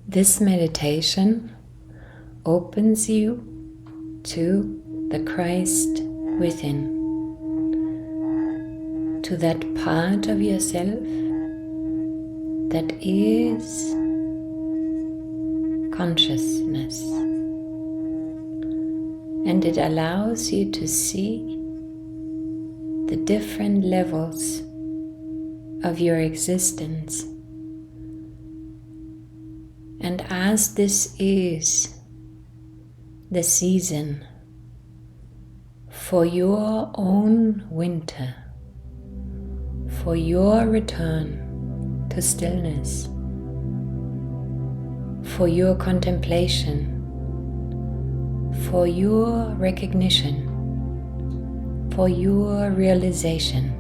This meditation opens you to the Christ within, to that part of yourself that is consciousness, and it allows you to see the different levels of your existence. And as this is the season for your own winter, for your return to stillness, for your contemplation, for your recognition, for your realization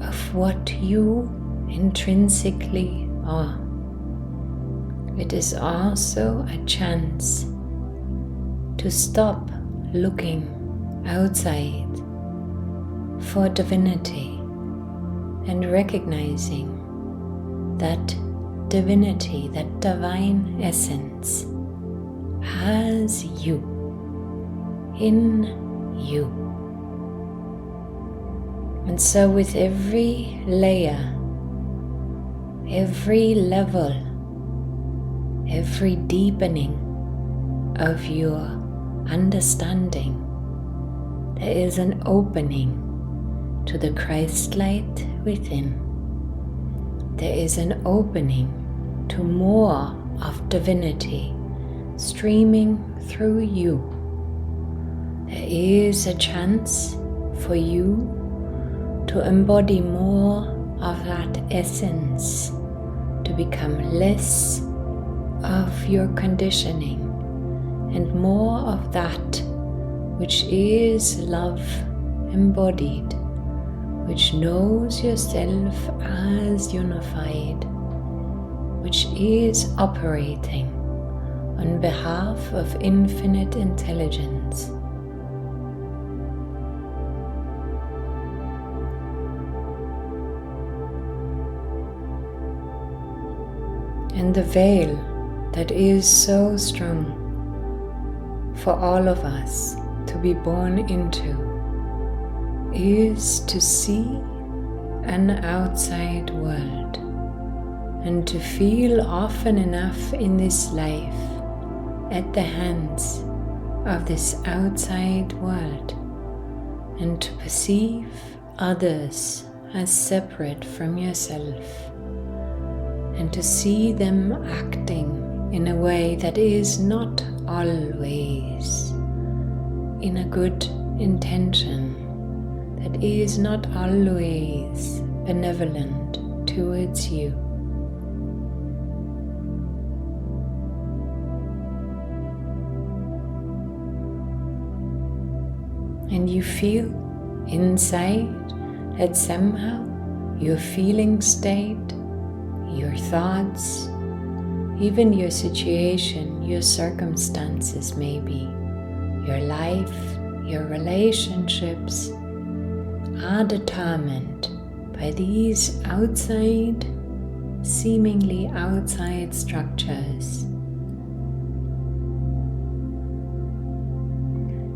of what you intrinsically are. It is also a chance to stop looking outside for divinity and recognizing that divinity, that divine essence, has you, in you. And so with every layer, every level, every deepening of your understanding, there is an opening to the Christ light within. There is an opening to more of divinity streaming through you. There is a chance for you to embody more of that essence, to become less of your conditioning and more of that which is love embodied, which knows yourself as unified, which is operating on behalf of infinite intelligence. And the veil that is so strong for all of us to be born into is to see an outside world and to feel often enough in this life at the hands of this outside world, and to perceive others as separate from yourself, and to see them acting in a way that is not always in a good intention, that is not always benevolent towards you. And you feel inside that somehow your feeling state, your thoughts, even your situation, your circumstances maybe, your life, your relationships are determined by these outside, seemingly outside structures.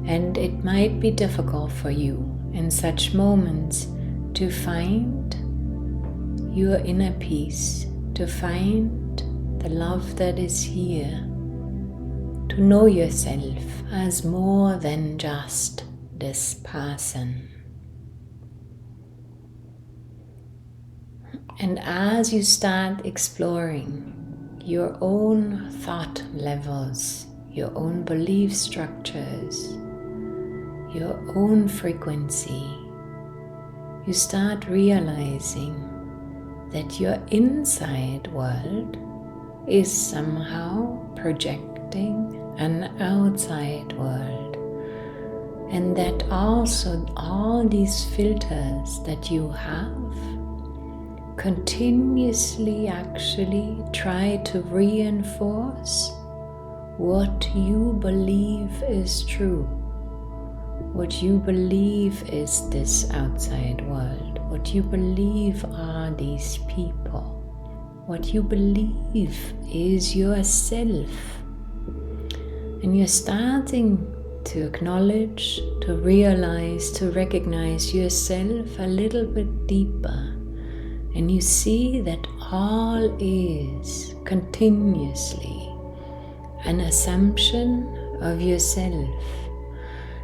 And it might be difficult for you in such moments to find your inner peace, to find the love that is here, to know yourself as more than just this person. And as you start exploring your own thought levels, your own belief structures, your own frequency, you start realizing that your inside world is somehow projecting an outside world, and that also all these filters that you have continuously actually try to reinforce what you believe is true, what you believe is this outside world, what you believe are these people. what you believe is yourself. And you're starting to acknowledge, to realize, to recognize yourself a little bit deeper. And you see that all is continuously an assumption of yourself.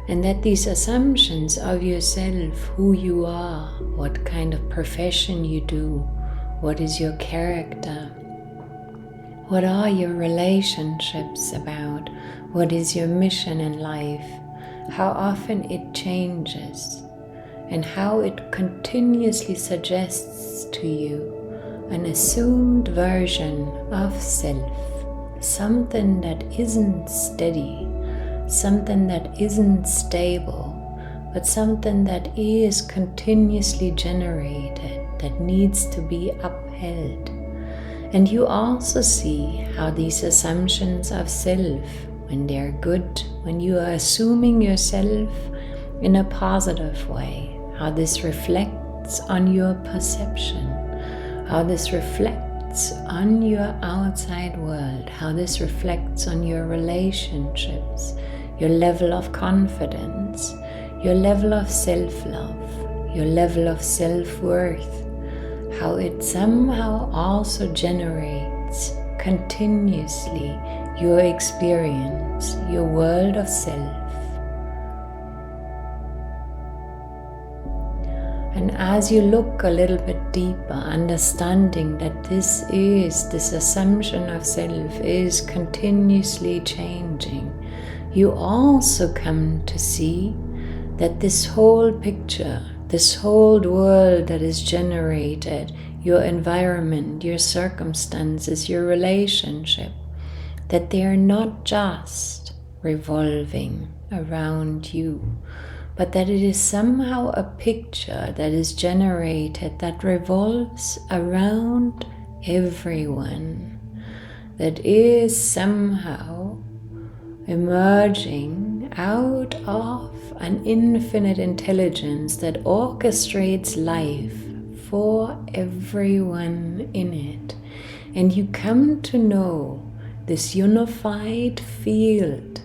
And that these assumptions of yourself, who you are, what kind of profession you do, what is your character, what are your relationships about, what is your mission in life, how often it changes, and how it continuously suggests to you an assumed version of self, something that isn't steady, something that isn't stable, but something that is continuously generated, that needs to be upheld. And you also see how these assumptions of self, when they're good, when you are assuming yourself in a positive way, how this reflects on your perception, how this reflects on your outside world, how this reflects on your relationships, your level of confidence, your level of self-love, your level of self-worth, how it somehow also generates continuously your experience, your world of self. And as you look a little bit deeper, understanding that this assumption of self is continuously changing, you also come to see that this whole picture, this whole world that is generated, your environment, your circumstances, your relationship, that they are not just revolving around you, but that it is somehow a picture that is generated that revolves around everyone, that is somehow emerging out of an infinite intelligence that orchestrates life for everyone in it. And you come to know this unified field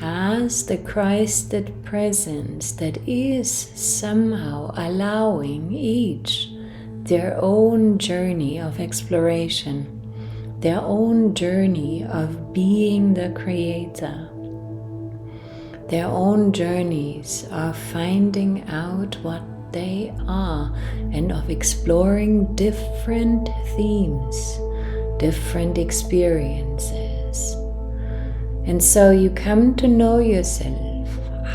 as the Christed presence that is somehow allowing each their own journey of exploration, their own journey of being the creator, their own journeys of finding out what they are and of exploring different themes, different experiences. And so you come to know yourself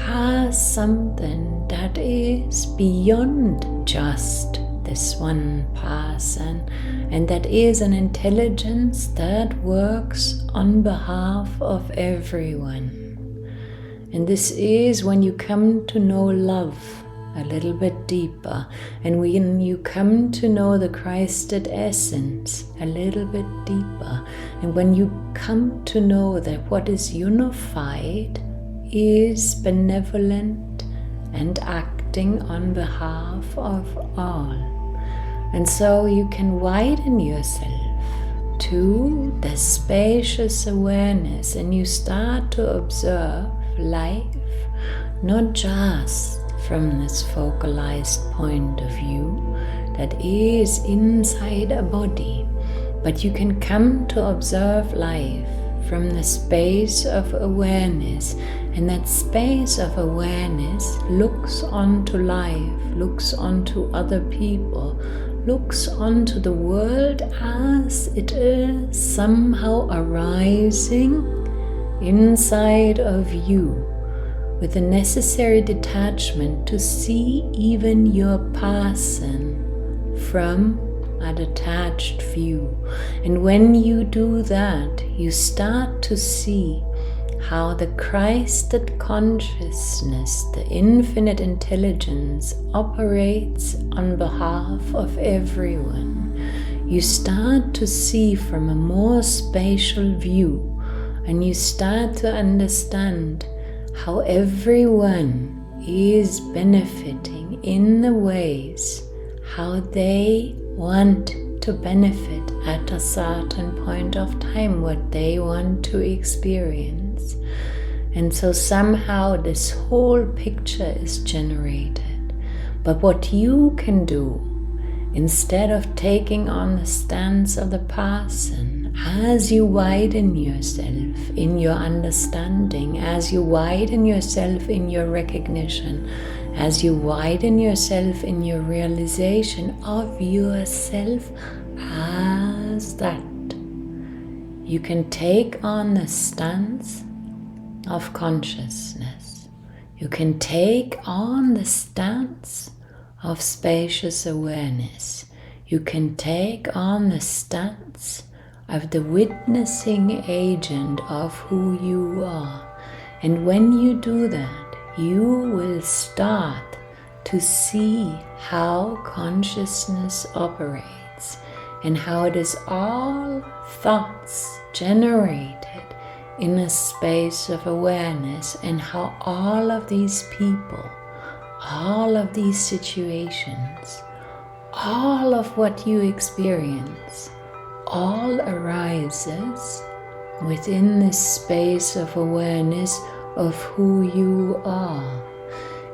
as something that is beyond just this one person, and that is an intelligence that works on behalf of everyone. And this is when you come to know love a little bit deeper, and when you come to know the Christed essence a little bit deeper, and when you come to know that what is unified is benevolent and acting on behalf of all. And so you can widen yourself to the spacious awareness, and you start to observe life not just from this focalized point of view that is inside a body, but you can come to observe life from the space of awareness, and that space of awareness looks onto life, looks onto other people, looks onto the world as it is somehow arising inside of you, with the necessary detachment to see even your person from a detached view. And when you do that, you start to see how the Christed consciousness, the infinite intelligence, operates on behalf of everyone. You start to see from a more spatial view, and you start to understand how everyone is benefiting in the ways how they want to benefit at a certain point of time what they want to experience. And so somehow this whole picture is generated. But what you can do, instead of taking on the stance of the person, as you widen yourself in your understanding, as you widen yourself in your recognition, as you widen yourself in your realization of yourself as that, you can take on the stance of consciousness. You can take on the stance of spacious awareness. You can take on the stance of the witnessing agent of who you are. And when you do that, you will start to see how consciousness operates and how it is all thoughts generated in a space of awareness, and how all of these people, all of these situations, all of what you experience, all arises within this space of awareness of who you are.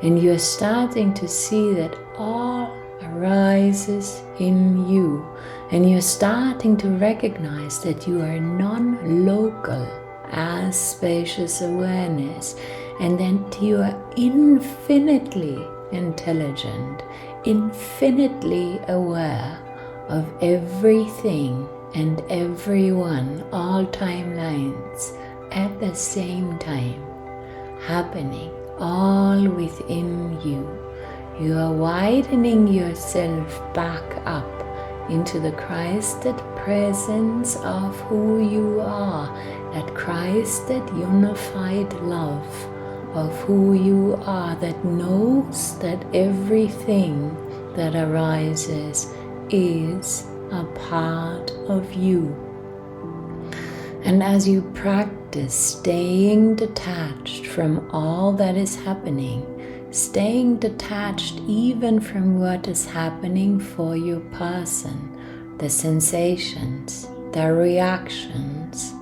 And you're starting to see that all arises in you, and you're starting to recognize that you are non-local as spacious awareness, and that you are infinitely intelligent, infinitely aware of everything and everyone, all timelines at the same time, happening all within you. You are widening yourself back up into the Christed presence of who you are, that Christed unified love of who you are, that knows that everything that arises is a part of you. And as you practice staying detached from all that is happening, staying detached even from what is happening for your person, the sensations, the reactions,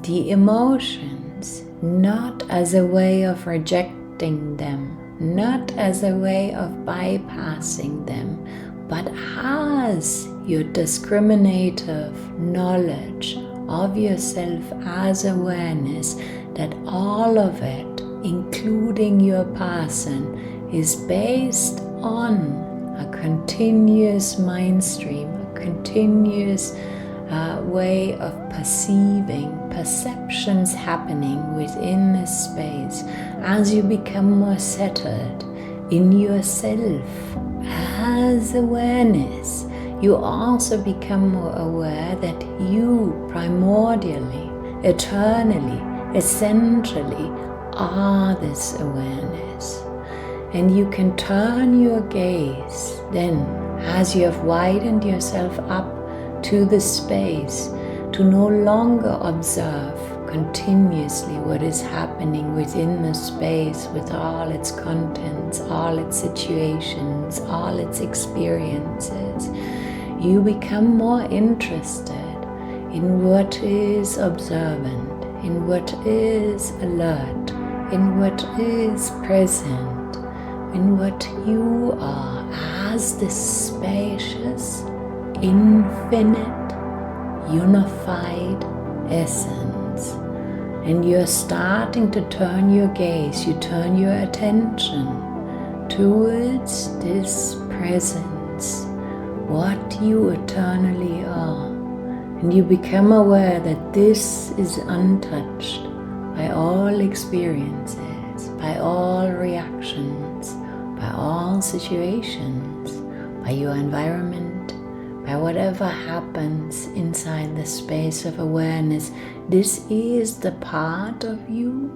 the emotions, not as a way of rejecting them, not as a way of bypassing them, but as your discriminative knowledge of yourself as awareness, that all of it, including your person, is based on a continuous mind stream, a continuous way of perceptions happening within this space. As you become more settled in yourself as awareness, you also become more aware that you primordially, eternally, essentially are this awareness. And you can turn your gaze then, as you have widened yourself up to the space, to no longer observe continuously what is happening within the space with all its contents, all its situations, all its experiences. You become more interested in what is observant, in what is alert, in what is present, in what you are as this spacious, infinite, unified essence. And you're starting to turn your gaze, you turn your attention towards this presence, what you eternally are. And you become aware that this is untouched by all experiences, by all reactions, by all situations, by your environment, by whatever happens inside the space of awareness. This is the part of you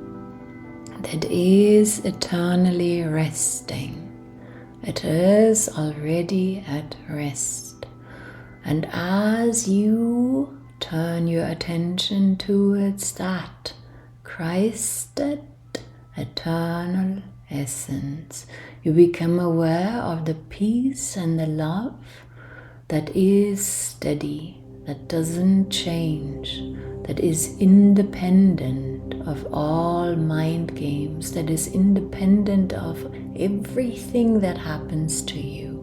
that is eternally resting. It is already at rest. And as you turn your attention towards that Christed eternal essence, you become aware of the peace and the love that is steady, that doesn't change, that is independent of all mind games, that is independent of everything that happens to you.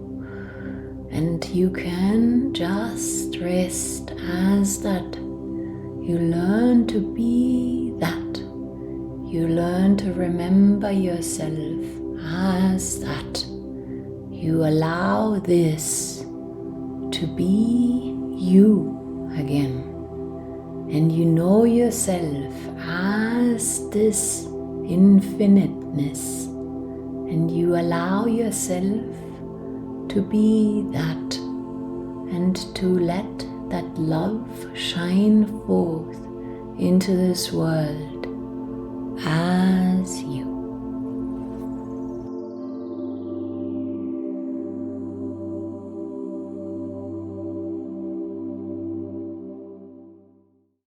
And you can just rest as that. You learn to be that. You learn to remember yourself as that. You allow this to be you again. And you know yourself as this infiniteness. And you allow yourself to be that, and to let that love shine forth into this world as